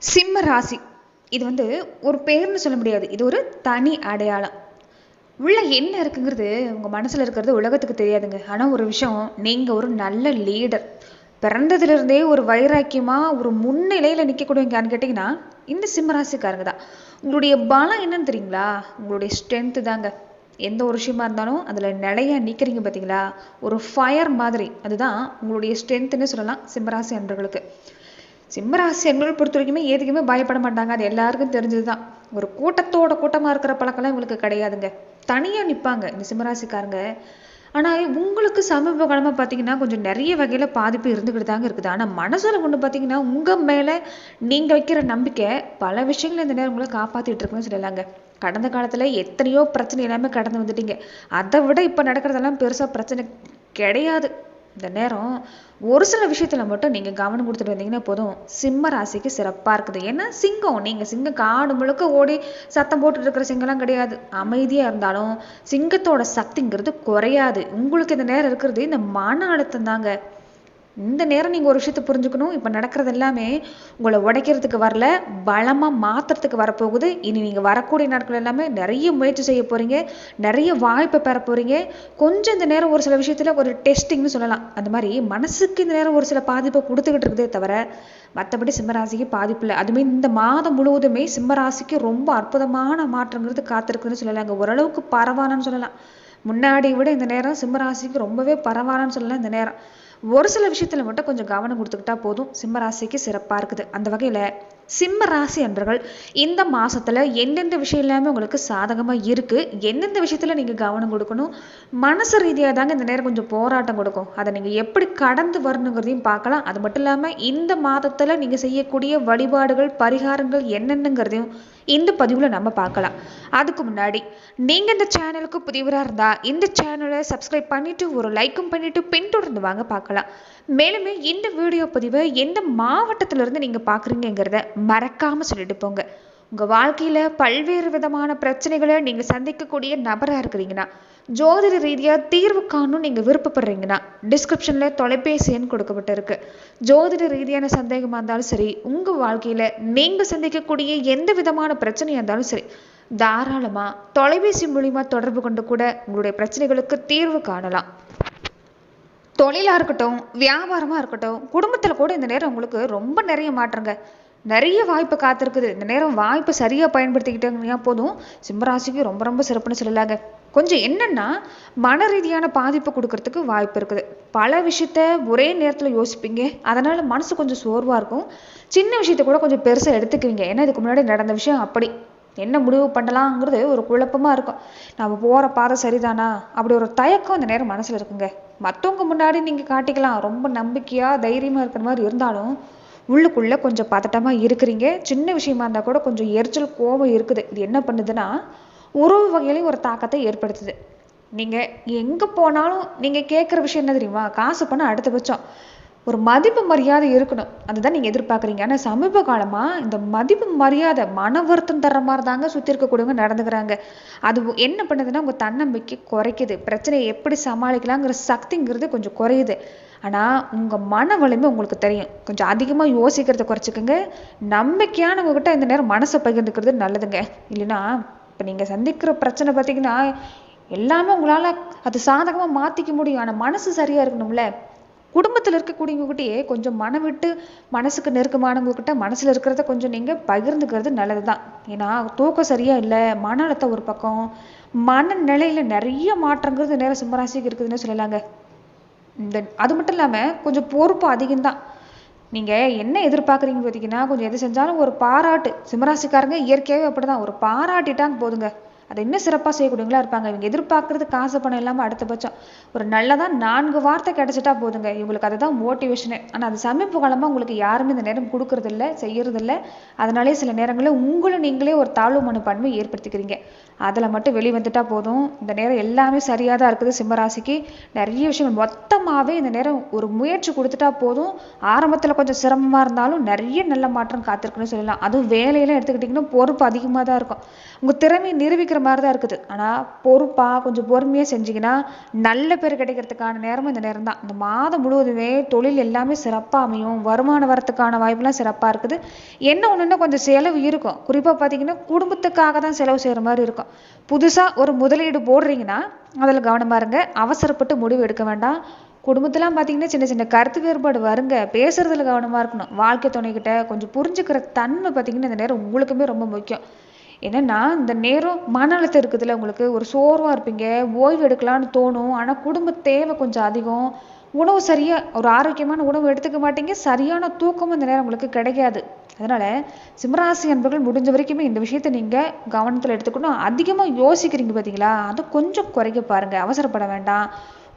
சிம்ம ராசி இது ஒரு பேர்னு சொல்ல முடியாது. இது ஒரு தனி அடையாளம். உள்ள என்ன இருக்குங்கிறது உங்கள் மனசில் இருக்கிறது உலகத்துக்கு தெரியாதுங்க. ஆனால் ஒரு விஷயம், நீங்கள் ஒரு நல்ல லீடர். பிறந்ததுலேருந்தே ஒரு வைராக்கியமாக ஒரு முன்னிலையில் நிற்கக்கூடியவங்கன்னு கேட்டிங்கன்னா இந்த சிம்மராசிக்காரங்க தான். உங்களுடைய பலம் என்னன்னு தெரியுங்களா? உங்களுடைய ஸ்ட்ரென்த்து தாங்க. எந்த ஒரு விஷயமா இருந்தாலும் அதில் நிலையாக நிற்கிறீங்க பார்த்தீங்களா? ஒரு ஃபயர் மாதிரி. அதுதான் உங்களுடைய ஸ்ட்ரென்த்துன்னு சொல்லலாம் சிம்மராசி அன்பர்களுக்கு. சிம்மராசி அன்பர்கள் பொறுத்த வரைக்குமே எதுக்குமே பயப்பட மாட்டாங்க. அது எல்லாருக்கும் தெரிஞ்சது தான். ஒரு கூட்டமாக இருக்கிற பழக்கம்லாம் இவங்களுக்கு கிடையாதுங்க. தனியாக நிற்பாங்க இந்த சிம்மராசிக்காரங்க. ஆனால் உங்களுக்கு சமீப காலமாக பார்த்தீங்கன்னா கொஞ்சம் நிறைய வகையில் பாதிப்பு இருந்துக்கிட்டு தாங்க இருக்குது. ஆனால் மனசில் ஒன்று பார்த்தீங்கன்னா உங்கள் மேலே நீங்கள் வைக்கிற நம்பிக்கை பல விஷயங்கள் இந்த நேரம் உங்களை காப்பாற்றிட்டு இருக்குன்னு சொல்லலாங்க. கடந்த காலத்தில் எத்தனையோ பிரச்சனை எல்லாமே கடந்து வந்துட்டீங்க. அதை விட இப்போ நடக்கிறதெல்லாம் பெருசாக பிரச்சனை கிடையாது. இந்த நேரம் ஒரு சில விஷயத்தில் மட்டும் நீங்கள் கவனம் கொடுத்துட்டு வந்தீங்கன்னா போதும். சிம்ம ராசிக்கு சிறப்பாக இருக்குது. ஏன்னா சிங்கம், நீங்கள் சிங்கம் காடு முழுக்க ஓடி சத்தம் போட்டுட்டு இருக்கிற சிங்கம்லாம் கிடையாது. அமைதியாக இருந்தாலும் சிங்கத்தோட சக்திங்கிறது குறையாது. உங்களுக்கு இந்த நேரம் இருக்கிறது இந்த மன அழுத்தம் தாங்க. இந்த நேரம் நீங்கள் ஒரு விஷயத்தை புரிஞ்சுக்கணும். இப்போ நடக்கிறது எல்லாமே உங்களை உடைக்கிறதுக்கு வரல, பலமாக மாற்றுறதுக்கு வரப்போகுது. இனி நீங்கள் வரக்கூடிய நாட்கள் எல்லாமே நிறைய முயற்சி செய்ய போகிறீங்க, நிறைய வாய்ப்பை பெற போகிறீங்க. கொஞ்சம் இந்த நேரம் ஒரு சில விஷயத்தில் ஒரு டெஸ்டிங்னு சொல்லலாம். அந்த மாதிரி மனசுக்கு இந்த நேரம் ஒரு சில பாதிப்பை கொடுத்துக்கிட்டு இருக்குதே தவிர மற்றபடி சிம்மராசிக்கு பாதிப்பு இல்லை. அதுவுமே இந்த மாதம் முழுவதுமே சிம்மராசிக்கு ரொம்ப அற்புதமான மாற்றங்கிறது காத்திருக்குன்னு சொல்லலாங்க. ஓரளவுக்கு பரவாயில்லன்னு சொல்லலாம். முன்னாடி விட இந்த நேரம் சிம்மராசிக்கு ரொம்பவே பரவாயில்லன்னு சொல்லலாம். இந்த நேரம் ஒரு சில விஷயத்துல மட்டும் கொஞ்சம் கவனம் கொடுத்துக்கிட்டா போதும். சிம்ம ராசிக்கு சிறப்பா இருக்குது. அந்த வகையில சிம்ம ராசி அன்பர்கள் இந்த மாசத்துல எந்தெந்த விஷயம் எல்லாமே உங்களுக்கு சாதகமா இருக்கு, எந்தெந்த விஷயத்துல நீங்க கவனம் கொடுக்கணும், மனசு ரீதியா தாங்க இந்த நேரம் கொஞ்சம் போராட்டம் கொடுக்கும். அதை நீங்க எப்படி கடந்து வரணுங்கிறதையும் பார்க்கலாம். அது மட்டும் இல்லாம இந்த மாதத்துல நீங்க செய்யக்கூடிய வழிபாடுகள் பரிகாரங்கள் என்னென்னங்கிறதையும் இந்த பதிவில் நம்ம பார்க்கலாம். அதுக்கு முன்னாடி நீங்கள் இந்த சேனலுக்கு புதியவராக இருந்தால் இந்த சேனலை சப்ஸ்கிரைப் பண்ணிவிட்டு ஒரு லைக்கும் பண்ணிவிட்டு பின்தொடர்ந்து வாங்க பார்க்கலாம். மேலுமே இந்த வீடியோ பதிவை எந்த மாவட்டத்திலிருந்து நீங்கள் பார்க்குறீங்கிறத மறக்காமல் சொல்லிட்டு போங்க. உங்கள் வாழ்க்கையில் பல்வேறு விதமான பிரச்சனைகளை நீங்கள் சந்திக்கக்கூடிய நபராக இருக்கிறீங்கன்னா, ஜோதிட ரீதியாக தீர்வு காணும் நீங்கள் விருப்பப்படுறீங்கன்னா டிஸ்கிரிப்ஷனில் தொலைபேசி எண் கொடுக்கப்பட்டிருக்கு. ஜோதிட ரீதியான சந்தேகமாக இருந்தாலும் சரி, உங்கள் வாழ்க்கையில் நீங்கள் சந்திக்கக்கூடிய எந்த விதமான பிரச்சனையாக இருந்தாலும் சரி, தாராளமாக தொலைபேசி மூலிமா தொடர்பு கொண்டு கூட உங்களுடைய பிரச்சனைகளுக்கு தீர்வு காணலாம். தொழிலாக இருக்கட்டும், வியாபாரமாக இருக்கட்டும், குடும்பத்தில் கூட இந்த நேரம் உங்களுக்கு ரொம்ப நிறைய மாற்றங்க, நிறைய வாய்ப்பு காத்திருக்குது. இந்த நேரம் வாய்ப்பை சரியாக பயன்படுத்திக்கிட்டீங்கன்னா போதும். சிம்மராசிக்கு ரொம்ப ரொம்ப சிறப்புன்னு சொல்லலாங்க. கொஞ்சம் என்னென்னா மன ரீதியான பாதிப்பு கொடுக்கறதுக்கு வாய்ப்பு இருக்குது. பல விஷயத்த ஒரே நேரத்தில் யோசிப்பீங்க. அதனால் மனசு கொஞ்சம் சோர்வாக இருக்கும். சின்ன விஷயத்த கூட கொஞ்சம் பெருசாக எடுத்துக்குவீங்க. ஏன்னா இதுக்கு முன்னாடி நடந்த விஷயம் அப்படி என்ன முடிவு பண்ணலாங்கிறது ஒரு குழப்பமாக இருக்கும். நம்ம போகிற பாதை சரிதானா அப்படி ஒரு தயக்கம் இந்த நேரம் மனசில் இருக்குங்க. மற்றவங்க முன்னாடி நீங்கள் காட்டிக்கலாம் ரொம்ப நம்பிக்கையாக தைரியமாக இருக்கிற மாதிரி இருந்தாலும் உள்ளுக்குள்ளே கொஞ்சம் பதட்டமாக இருக்கிறீங்க. சின்ன விஷயமா இருந்தால் கூட கொஞ்சம் எரிச்சல் கோபம் இருக்குது. இது என்ன பண்ணுதுன்னா உறவு வகையிலையும் ஒரு தாக்கத்தை ஏற்படுத்துது. நீங்கள் எங்கே போனாலும் நீங்கள் கேட்குற விஷயம் என்ன தெரியுமா? காசு பணம் அடுத்தபட்சம், ஒரு மதிப்பு மரியாதை இருக்கணும். அதுதான் நீங்கள் எதிர்பார்க்குறீங்க. ஆனால் சமீப காலமாக இந்த மதிப்பு மரியாதை மன வருத்தம் தர்ற மாதிரி தாங்க சுற்றி இருக்கக்கூடியவங்க நடந்துக்கிறாங்க. அது என்ன பண்ணுதுன்னா உங்கள் தன்னம்பிக்கை குறைக்குது. பிரச்சனையை எப்படி சமாளிக்கலாங்கிற சக்திங்கிறது கொஞ்சம் குறையுது. ஆனால் உங்கள் மன வலிமை உங்களுக்கு தெரியும். கொஞ்சம் அதிகமாக யோசிக்கிறத குறைச்சிக்கோங்க. நம்பிக்கையானவங்ககிட்ட இந்த நேரம் மனசை பகிர்ந்துக்கிறது நல்லதுங்க. இல்லைன்னா இப்போ நீங்கள் சந்திக்கிற பிரச்சனை பார்த்தீங்கன்னா எல்லாமே உங்களால் அது சாதகமாக மாற்றிக்க முடியும். ஆனால் மனசு சரியாக இருக்கணும்ல. குடும்பத்தில் இருக்கக்கூடியவங்ககிட்டயே கொஞ்சம் மனம் விட்டு மனசுக்கு நெருக்கமானவங்ககிட்ட மனசில் இருக்கிறத கொஞ்சம் நீங்கள் பகிர்ந்துக்கிறது நல்லது தான். ஏன்னா தூக்கம் சரியாக இல்லை, மன அழுத்தம் ஒரு பக்கம், மனநிலையில் நிறைய மாற்றங்கிறது நேரம் சிம்மராசிக்கு இருக்குதுன்னு சொல்லலாங்க. அது மட்டும் இல்லாமல் கொஞ்சம் பொறுப்பு அதிகம்தான். நீங்கள் என்ன எதிர்பார்க்குறீங்க பார்த்தீங்கன்னா கொஞ்சம் எது செஞ்சாலும் ஒரு பாராட்டு. சிம்மராசிக்காரங்க இயற்கையாகவே அப்படி தான். ஒரு பாராட்டிட்டாங்க போதுங்க, அதை இன்னும் சிறப்பாக செய்யக்கூடியவங்களா இருப்பாங்க. இவங்க எதிர்பார்க்குறது காசு பணம் இல்லாமல் அடுத்தபட்சம் ஒரு நல்லதாக 4 வார்த்தை கிடைச்சிட்டா போதுங்க. இவங்களுக்கு அதுதான் மோட்டிவேஷனே. ஆனால் அது சமீப காலமாக உங்களுக்கு யாருமே இந்த நேரம் கொடுக்கறதில்ல, செய்யறதில்ல. அதனாலே சில நேரங்களில் உங்களை நீங்களே ஒரு தாழ்வு மனப்பான்மை ஏற்படுத்திக்கிறீங்க. அதில் மட்டும் வெளியே வந்துட்டா போதும். இந்த நேரம் எல்லாமே சரியாக தான் இருக்குது. சிம்மராசிக்கு நிறைய விஷயங்கள் மொத்தமாகவே இந்த நேரம் ஒரு முயற்சி கொடுத்துட்டா போதும். ஆரம்பத்தில் கொஞ்சம் சிரமமாக இருந்தாலும் நிறைய நல்ல மாற்றம் காத்திருக்குன்னு சொல்லலாம். அதுவும் வேலையெல்லாம் எடுத்துக்கிட்டிங்கன்னா பொறுப்பு அதிகமாக தான் இருக்கும். உங்கள் திறமையை நிரூபிக்கிற மாதிரி தான் இருக்குது. ஆனால் பொறுப்பாக கொஞ்சம் பொறுமையாக செஞ்சிங்கன்னா நல்ல பேர் கிடைக்கிறதுக்கான நேரமும் இந்த நேரம் தான். இந்த மாதம் முழுவதுமே தொழில் எல்லாமே சிறப்பாக அமையும். வருமானம் வரத்துக்கான வாய்ப்புலாம் சிறப்பாக இருக்குது. என்ன ஒன்றுன்னா கொஞ்சம் செலவு இருக்கும். குறிப்பாக பார்த்தீங்கன்னா குடும்பத்துக்காக தான் செலவு செய்கிற மாதிரி இருக்கும். புதுசாக ஒரு முதலீடு போடுறீங்கன்னா அதில் கவனமாக இருங்க. அவசரப்பட்டு முடிவு எடுக்க வேண்டாம். குடும்பத்தெல்லாம் பார்த்தீங்கன்னா சின்ன சின்ன கருத்து வேறுபாடு வருங்க. பேசுறதுல கவனமாக இருக்கணும். வாழ்க்கை துணைக்கிட்ட கொஞ்சம் புரிஞ்சுக்கிற தன்மை பார்த்தீங்கன்னா இந்த நேரம் உங்களுக்குமே ரொம்ப முக்கியம். என்னன்னா இந்த நேரம் மன அழுத்தம் இருக்குதுல்ல, உங்களுக்கு ஒரு சோர்வாக இருப்பீங்க, ஓய்வு எடுக்கலான்னு தோணும். ஆனால் குடும்ப தேவை கொஞ்சம் அதிகம். உணவு சரியாக ஒரு ஆரோக்கியமான உணவு எடுத்துக்க மாட்டீங்க. சரியான தூக்கமும் இந்த நேரம் உங்களுக்கு கிடைக்காது. அதனால சிம்மராசி அன்பர்கள் முடிஞ்ச வரைக்குமே இந்த விஷயத்தை நீங்கள் கவனத்தில் எடுத்துக்கணும். அதிகமாக யோசிக்கிறீங்க பார்த்தீங்களா, அதை கொஞ்சம் குறைக்க பாருங்கள். அவசரப்பட வேண்டாம்.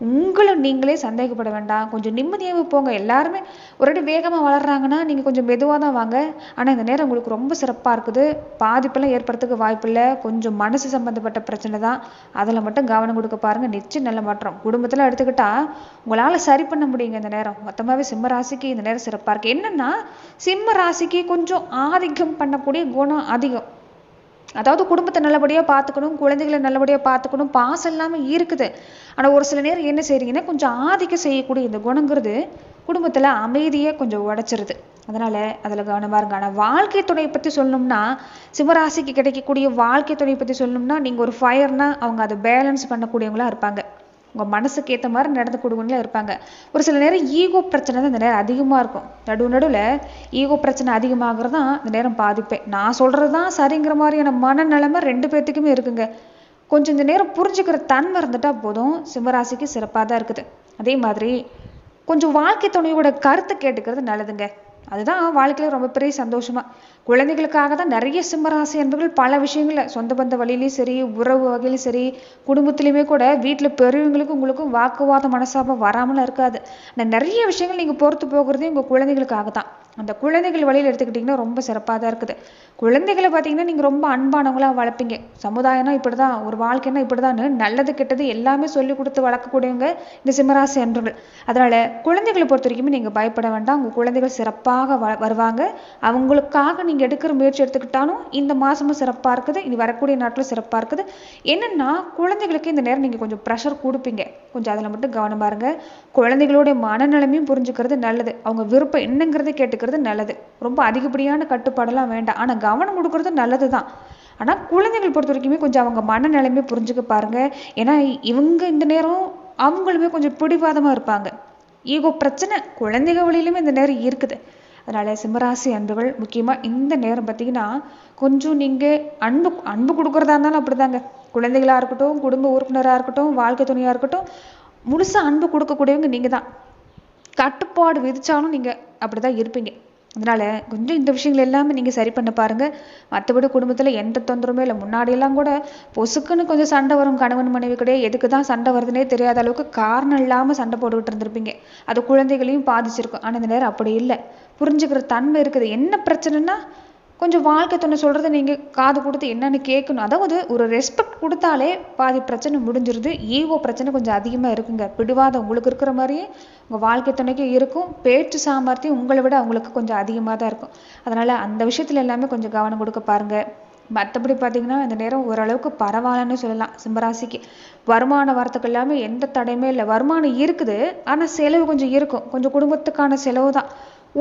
உங்களை நீங்களே சந்தேகப்பட வேண்டாம். கொஞ்சம் நிம்மதியாகவே போங்க. எல்லாருமே ஒரு வேகமாக வளர்றாங்கன்னா நீங்கள் கொஞ்சம் மெதுவாக தான் வாங்க. ஆனால் இந்த நேரம் உங்களுக்கு ரொம்ப சிறப்பாக இருக்குது. பாதிப்பெல்லாம் ஏற்படுறதுக்கு வாய்ப்பில்லை. கொஞ்சம் மனசு சம்மந்தப்பட்ட பிரச்சனை தான். அதில் மட்டும் கவனம் கொடுக்க பாருங்கள். நிச்சயம் நல்ல மாற்றம். குடும்பத்தில் எடுத்துக்கிட்டால் உங்களால் சரி பண்ண முடியுங்க. இந்த நேரம் மொத்தமாகவே சிம்ம ராசிக்கு இந்த நேரம் சிறப்பாக இருக்குது. என்னென்னா சிம்ம ராசிக்கு கொஞ்சம் ஆதிக்கம் பண்ணக்கூடிய குணம் அதிகம். அதாவது குடும்பத்தை நல்லபடியாக பார்த்துக்கணும், குழந்தைகளை நல்லபடியாக பார்த்துக்கணும், பாசம் இல்லாமல் இருக்குது. ஆனால் ஒரு சில நேரம் என்ன செய்றீங்கன்னா கொஞ்சம் ஆதிக்கம் செய்யக்கூடிய இந்த குணங்கிறது குடும்பத்தில் அமைதியை கொஞ்சம் உடைச்சிருது. அதனால் அதில் கவனமாக இருங்க. ஆனால் வாழ்க்கை துணையை பற்றி சொல்லணும்னா சிம்மராசிக்கு கிடைக்கக்கூடிய வாழ்க்கை துணையை பற்றி சொல்லணும்னா நீங்கள் ஒரு ஃபயர்னால் அவங்க அதை பேலன்ஸ் பண்ணக்கூடியவங்களாக இருப்பாங்க. உங்கள் மனசுக்கு ஏற்ற மாதிரி நடந்து கொடுங்கலாம் இருப்பாங்க. ஒரு சில நேரம் ஈகோ பிரச்சனை தான் இந்த நேரம் அதிகமாக இருக்கும். நடுவில் ஈகோ பிரச்சனை அதிகமாகிறது தான் இந்த நேரம் பாதிப்பேன். நான் சொல்கிறது தான் சரிங்கிற மாதிரியான மனநிலைமை 2 பேர்த்துக்குமே இருக்குங்க. கொஞ்சம் இந்த நேரம் புரிஞ்சுக்கிற தன்மை இருந்துட்டால் போதும். சிம்மராசிக்கு சிறப்பாக தான் இருக்குது. அதே மாதிரி கொஞ்சம் வாழ்க்கை துணையோட கருத்தை கேட்டுக்கிறது நல்லதுங்க. அதுதான் வாழ்க்கையில ரொம்ப பெரிய சந்தோஷமா. குழந்தைகளுக்காக தான் நிறைய சிம்மராசி என்பர்கள் பல விஷயங்கள்ல சொந்த பந்த வழியிலையும் சரி, உறவு வகையிலும் சரி, குடும்பத்திலையுமே கூட வீட்டில் பெரியவங்களுக்கும் உங்களுக்கும் வாக்குவாத மனசாபம் வராமலாம் இருக்காது. ஆனால் நிறைய விஷயங்கள் நீங்கள் பொறுத்து போகிறதே உங்கள் குழந்தைகளுக்காக தான். அந்த குழந்தைகள் வழியில் எடுத்துக்கிட்டிங்கன்னா ரொம்ப சிறப்பாக தான் இருக்குது. குழந்தைகளை பார்த்தீங்கன்னா நீங்கள் ரொம்ப அன்பானவங்களாக வளர்ப்பீங்க. சமுதாயம்னா இப்படி தான், ஒரு வாழ்க்கைன்னா இப்படி தான், நல்லது கெட்டது எல்லாமே சொல்லி கொடுத்து வளர்க்கக்கூடியவங்க இந்த சிம்மராசி அன்பர்கள். அதனால் குழந்தைகளை பொறுத்த வரைக்குமே நீங்கள் பயப்பட வேண்டாம். உங்கள் குழந்தைகள் சிறப்பாக வருவாங்க. அவங்களுக்காக நீங்கள் எடுக்கிற முயற்சி எடுத்துக்கிட்டாலும் இந்த மாதமும் சிறப்பாக இருக்குது. இனி வரக்கூடிய நாட்டில் சிறப்பாக இருக்குது. என்னென்னா குழந்தைகளுக்கு இந்த நேரம் நீங்கள் கொஞ்சம் ப்ரெஷர் கொடுப்பீங்க. கொஞ்சம் அதில் மட்டும் கவனமாக இருங்க. குழந்தைகளுடைய மனநிலைமையும் புரிஞ்சுக்கிறது நல்லது. அவங்க விருப்பம் என்னங்கிறத கேட்டுக்கிறது நல்லது. ரொம்ப அதிகப்படியான கட்டுப்பாடெல்லாம் வேண்டாம். ஆனால் கவனம் கொடுக்கறது நல்லது தான். ஆனால் குழந்தைகள் பொறுத்த வரைக்குமே கொஞ்சம் அவங்க மனநிலைமை புரிஞ்சுக்க பாருங்க. ஏன்னா இவங்க இந்த நேரம் அவங்களுமே கொஞ்சம் பிடிவாதமாக இருப்பாங்க. ஈகோ பிரச்சனை குழந்தைகள் வழியிலுமே இந்த நேரம் இருக்குது. அதனால் சிம்மராசி அன்புகள் முக்கியமாக இந்த நேரம் பார்த்தீங்கன்னா கொஞ்சம் நீங்கள் அன்பு கொடுக்குறதா இருந்தாலும் அப்படிதாங்க. குழந்தைகளாக இருக்கட்டும், குடும்ப உறுப்பினராக இருக்கட்டும், வாழ்க்கை துணையாக இருக்கட்டும், முழுசாக அன்பு கொடுக்கக்கூடியவங்க நீங்கள் தான். கட்டுப்பாடு விதிச்சாலும் நீங்கள் அப்படி தான் இருப்பீங்க. அதனால் கொஞ்சம் இந்த விஷயங்கள் எல்லாமே நீங்கள் சரி பண்ண பாருங்கள். மற்றபடி குடும்பத்தில் எந்த தொந்தரவுமே இல்லை. முன்னாடியெல்லாம் கூட பொசுக்குன்னு கொஞ்சம் சண்டை வரும் கணவன் மனைவி கிடையாது. எதுக்கு தான் சண்டை வருதுன்னே தெரியாத அளவுக்கு காரணம் இல்லாமல் சண்டை போட்டுக்கிட்டு இருந்திருப்பீங்க. அது குழந்தைகளையும் பாதிச்சிருக்கும். ஆனால் இந்த நேரம் அப்படி இல்லை. புரிஞ்சுக்கிற தன்மை இருக்குது. என்ன பிரச்சனைனா கொஞ்சம் வாழ்க்கை துணை சொல்கிறத நீங்கள் காது கொடுத்து என்னென்னு கேட்கணும். அதாவது ஒரு ரெஸ்பெக்ட் கொடுத்தாலே பாதி பிரச்சனை முடிஞ்சிருது. ஈகோ பிரச்சனை கொஞ்சம் அதிகமாக இருக்குங்க. பிடிவாதம் உங்களுக்கு இருக்கிற மாதிரியே உங்கள் வாழ்க்கை துணைக்கு இருக்கும். பேச்சு சாமர்த்தியம் உங்களை விட அவங்களுக்கு கொஞ்சம் அதிகமாக தான் இருக்கும். அதனால் அந்த விஷயத்தில் எல்லாமே கொஞ்சம் கவனம் கொடுக்க பாருங்கள். மற்றபடி பார்த்தீங்கன்னா இந்த நேரம் ஓரளவுக்கு பரவாயில்லன்னு சொல்லலாம். சிம்மராசிக்கு வருமான வரத்துக்கு எல்லாமே எந்த தடையுமே இல்லை. வருமானம் இருக்குது, ஆனால் செலவு கொஞ்சம் இருக்கும். கொஞ்சம் குடும்பத்துக்கான செலவு தான்.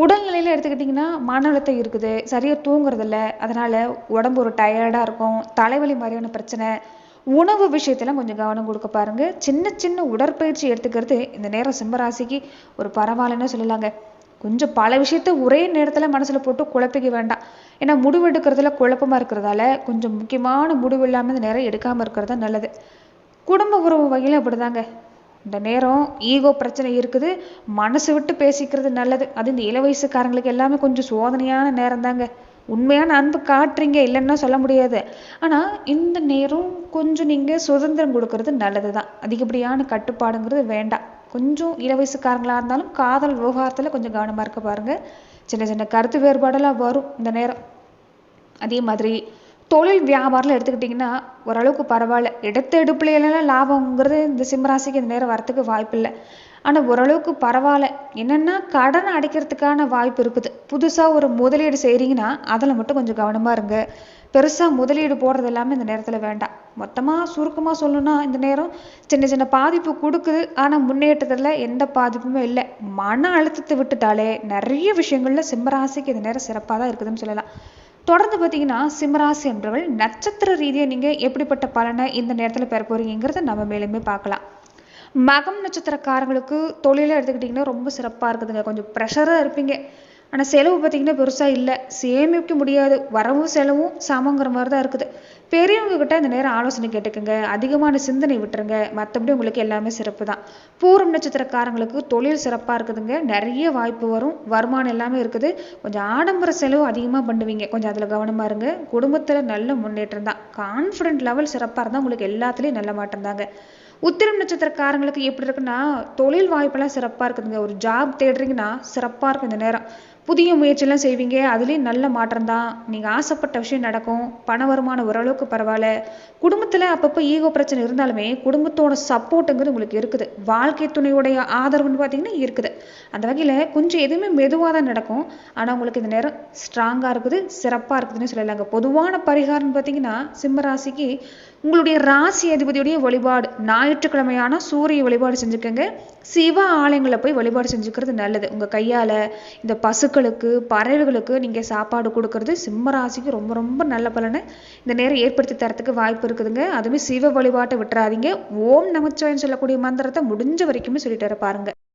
உடல்நிலையில் எடுத்துக்கிட்டிங்கன்னா மன அழுத்தம் இருக்குது, சரியாக தூங்குறதில்ல. அதனால் உடம்பு ஒரு டயர்டாக இருக்கும், தலைவலி மாதிரியான பிரச்சனை. உணவு விஷயத்தெல்லாம் கொஞ்சம் கவனம் கொடுக்க பாருங்கள். சின்ன சின்ன உடற்பயிற்சி எடுத்துக்கிறது இந்த நேரம் சிம்மராசிக்கு ஒரு பரவாயில்லன்னு சொல்லலாங்க. கொஞ்சம் பல விஷயத்த ஒரே நேரத்தில் மனசில் போட்டு குழப்பிக்க வேண்டாம். ஏன்னா முடிவு எடுக்கிறதுல குழப்பமாக இருக்கிறதால கொஞ்சம் முக்கியமான முடிவு இல்லாமல் இந்த நேரம் எடுக்காமல் இருக்கிறது தான் நல்லது. குடும்ப உறவு வகையில் அப்படிதாங்க. இந்த நேரம் ஈகோ பிரச்சனை இருக்குது. மனசு விட்டு பேசிக்கிறது நல்லது. அது இந்த இள வயசுக்காரங்களுக்கு எல்லாமே கொஞ்சம் சோதனையான நேரம் தாங்க. உண்மையான அன்பு காட்டுறீங்க இல்லைன்னா சொல்ல முடியாது. ஆனால் இந்த நேரம் கொஞ்சம் நீங்கள் சுதந்திரம் கொடுக்கறது நல்லது தான். அதிகப்படியான கட்டுப்பாடுங்கிறது வேண்டாம். கொஞ்சம் இள வயசுக்காரங்களாக இருந்தாலும் காதல் விவகாரத்தில் கொஞ்சம் கவனமாக இருக்க பாருங்கள். சின்ன சின்ன கருத்து வேறுபாடெல்லாம் வரும் இந்த நேரம். அதே மாதிரி தொழில் வியாபாரம்லாம் எடுத்துக்கிட்டிங்கன்னா ஓரளவுக்கு பரவாயில்ல. எடுத்த எடுப்புலையெல்லாம் லாபங்கிறது இந்த சிம்மராசிக்கு இந்த நேரம் வரத்துக்கு வாய்ப்பில்லை. ஆனால் ஓரளவுக்கு பரவாயில்ல. என்னென்னா கடன் அடைக்கிறதுக்கான வாய்ப்பு இருக்குது. புதுசாக ஒரு முதலீடு செய்கிறீங்கன்னா அதில் மட்டும் கொஞ்சம் கவனமாக இருங்க. பெருசாக முதலீடு போடுறது எல்லாமே இந்த நேரத்தில் வேண்டாம். மொத்தமாக சுருக்கமாக சொல்லணும்னா இந்த நேரம் சின்ன சின்ன பாதிப்பு கொடுக்குது. ஆனால் முன்னேற்றத்தில் எந்த பாதிப்புமே இல்லை. மன அழுத்தத்தை விட்டுட்டாலே நிறைய விஷயங்களில் சிம்மராசிக்கு இந்த நேரம் சிறப்பாக தான் இருக்குதுன்னு சொல்லலாம். தொடர்ந்து பார்த்தீங்கன்னா சிம்மராசி என்பவர்கள் நட்சத்திர ரீதியாக நீங்கள் எப்படிப்பட்ட பலனை இந்த நேரத்தில் பெற போறீங்கிறத நம்ம மேலுமே பார்க்கலாம். மகம் நட்சத்திரக்காரங்களுக்கு தொழிலை எடுத்துக்கிட்டிங்கன்னா ரொம்ப சிறப்பாக இருக்குதுங்க. கொஞ்சம் ப்ரெஷராக இருப்பீங்க. ஆனால் செலவு பார்த்திங்கன்னா பெருசாக இல்லை. சேமிக்க முடியாது. வரவும் செலவும் சமங்கிற மாதிரி தான் இருக்குது. பெரியவங்க கிட்ட இந்த நேரம் ஆலோசனை கேட்டுக்கோங்க. அதிகமான சிந்தனை விட்டுருங்க. மற்றபடி உங்களுக்கு எல்லாமே சிறப்பு தான். பூரம் நட்சத்திரக்காரங்களுக்கு தொழில் சிறப்பாக இருக்குதுங்க. நிறைய வாய்ப்பு வரும். வருமானம் எல்லாமே இருக்குது. கொஞ்சம் ஆடம்பர செலவு அதிகமாக பண்ணுவீங்க. கொஞ்சம் அதில் கவனமாக இருங்க. குடும்பத்தில் நல்ல முன்னேற்றம் தான். கான்ஃபிடென்ட் லெவல் சிறப்பாக இருந்தால் உங்களுக்கு எல்லாத்துலேயும் நல்ல மாற்றம் தாங்க. உத்திரம் நட்சத்திரக்காரங்களுக்கு எப்படி இருக்குன்னா தொழில் வாய்ப்பெல்லாம் சிறப்பாக இருக்குதுங்க. ஒரு ஜாப் தேடுறீங்கன்னா சிறப்பாக இருக்கும் இந்த நேரம். புதிய முயற்சியெல்லாம் செய்வீங்க. அதுலேயும் நல்ல மாற்றம் தான். நீங்கள் ஆசைப்பட்ட விஷயம் நடக்கும். பண வருமானம் ஓரளவுக்கு பரவாயில்ல. குடும்பத்தில் அப்பப்போ ஈகோ பிரச்சனை இருந்தாலுமே குடும்பத்தோட சப்போர்ட்டுங்கிறது உங்களுக்கு இருக்குது. வாழ்க்கை துணையுடைய ஆதரவுன்னு பார்த்தீங்கன்னா இருக்குது. அந்த வகையில் கொஞ்சம் எதுவுமே மெதுவாக தான் நடக்கும். ஆனால் உங்களுக்கு இந்த நேரம் ஸ்ட்ராங்காக இருக்குது. சிறப்பாக இருக்குதுன்னு சொல்லலாங்க. பொதுவான பரிகாரம்னு பார்த்தீங்கன்னா சிம்மராசிக்கு உங்களுடைய ராசி அதிபதியுடைய வழிபாடு ஞாயிற்றுக்கிழமையான சூரிய வழிபாடு செஞ்சுக்கோங்க. சிவ ஆலயங்களில் போய் வழிபாடு செஞ்சுக்கிறது நல்லது. உங்கள் கையால் இந்த பசுக்களுக்கு பறவைகளுக்கு நீங்கள் சாப்பாடு கொடுக்கறது சிம்மராசிக்கு ரொம்ப ரொம்ப நல்ல பலனை இந்த நேரம் ஏற்படுத்தி தரத்துக்கு வாய்ப்பு இருக்குதுங்க. அதுவுமே சிவ வழிபாட்டை விட்டுறாதீங்க. ஓம் நமச்சிவாயன்னு சொல்லக்கூடிய மந்திரத்தை முடிஞ்ச வரைக்குமே சொல்லிட்டு பாருங்க.